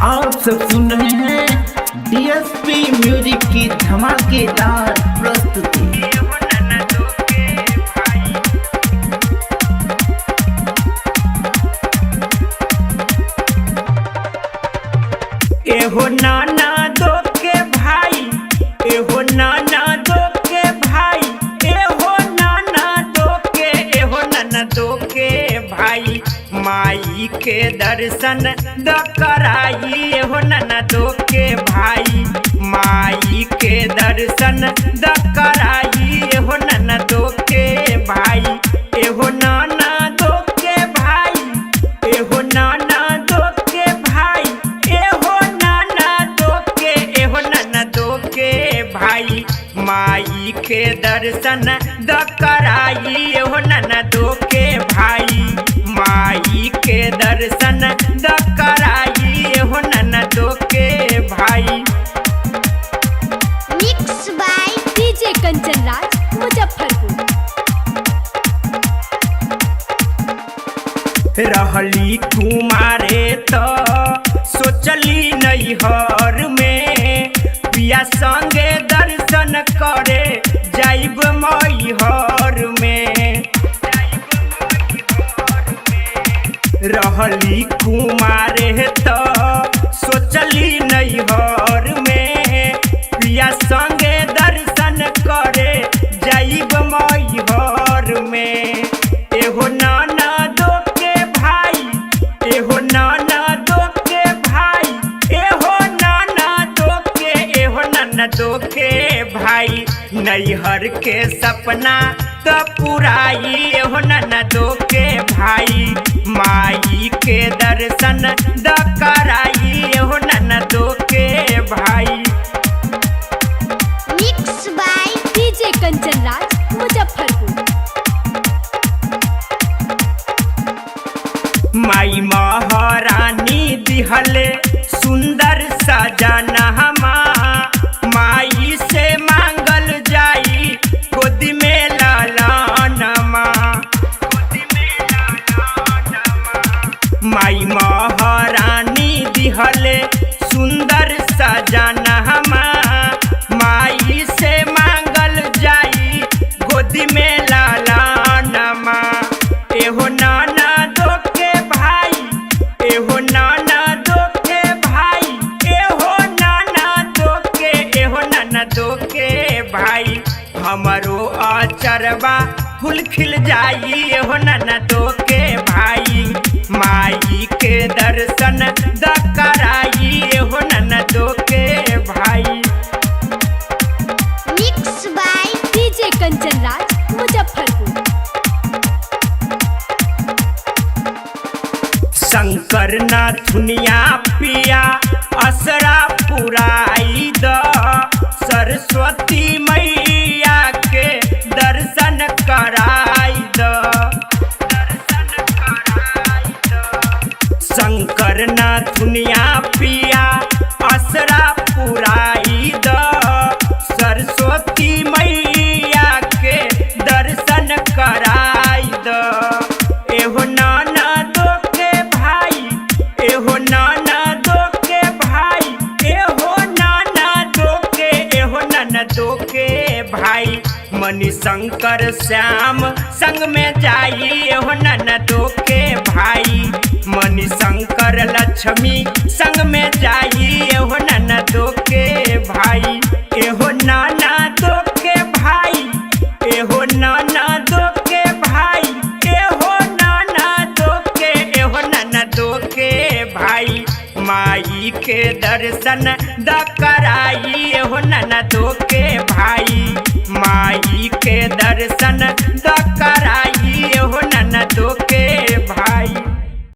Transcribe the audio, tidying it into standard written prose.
आप सब सुन रहे हैं डीएसपी म्यूजिक की धमाकेदार प्रस्तुति। एहो नाना दो के भाई, एहो नाना दो के भाई, एहो नाना दो के, एहो नाना दो के भाई, माई के दर्शन द कराई। एहो नाना दो के भाई, माई के दर्शन द कराई। एहो नाना दो के भाई, एहो नाना दो के भाई, एहो नाना दो के भाई, एहो नाना दो के, एहो नाना दो के भाई, माई के दर्शन द कराई। एहो नाना दो के भाई, माई के दर्शन द कराई। एहो नाना दो के भाई। Mix by DJ Kanchan Raj Muzaffarpur. रहली कुमारे तो सोचली नैहर में, पिया संगे दर्शन करे जाइब मैहर में। रहली कुमारे तो सोचली नैहर में, पिया संगे दर्शन करे जाइब मैहर में। एहो नाना दो के भाई, एहो नाना दो के भाई, एहो नाना दो के, एहो नाना दो के भाई, नैहर के सपना तो पुराई। एहो नाना दो के भाई, माई के दर्शन द कराई। एहो नाना दो के भाई। Mix by DJ Kanchan Raj Muzaffarpur. माई महारानी दिहले सुंदर सजनहमा, माई से मांगल जाई गोदी में लालनमा। माई महारानी दिहले सुंदर सजनहमा, माई से मांगल जाई गोदी में लालनमा। एहो नाना दो के भाई, एहो नाना दो के भाई, एहो नाना दो के, एहो नाना दो के भाई, हमरो अचरबा फूल खिल जाई। एहो नाना दो के भाई, माई के दर्शन द कराई। एहो नाना दो के भाई। Mix by DJ Kanchan Raj Muzaffarpur. Shankar नाथुनिया पिया असरा पुराई द, सरस्वती मैया के दर्शन कराई द। शंकर नाथुनिया पिया असरा पुराई द, सरस्वती मैया के दर्शन कराई द। एहो नाना दो के भाई, एहो नाना दो के भाई, एहो नाना दो के, एहो नाना दो के भाई, मणि शंकर श्याम संग में जाई। एहो नाना दो के भाई, मणि शंकर लक्ष्मी संग में जाई। एहो नाना दो के भाई, एहो नाना दो के भाई, एहो नाना दो के भाई, एहो नाना दो के, एहो नाना दो के भाई, माई के दर्शन द कराई। एहो नाना दो के भाई, माई के दर्शन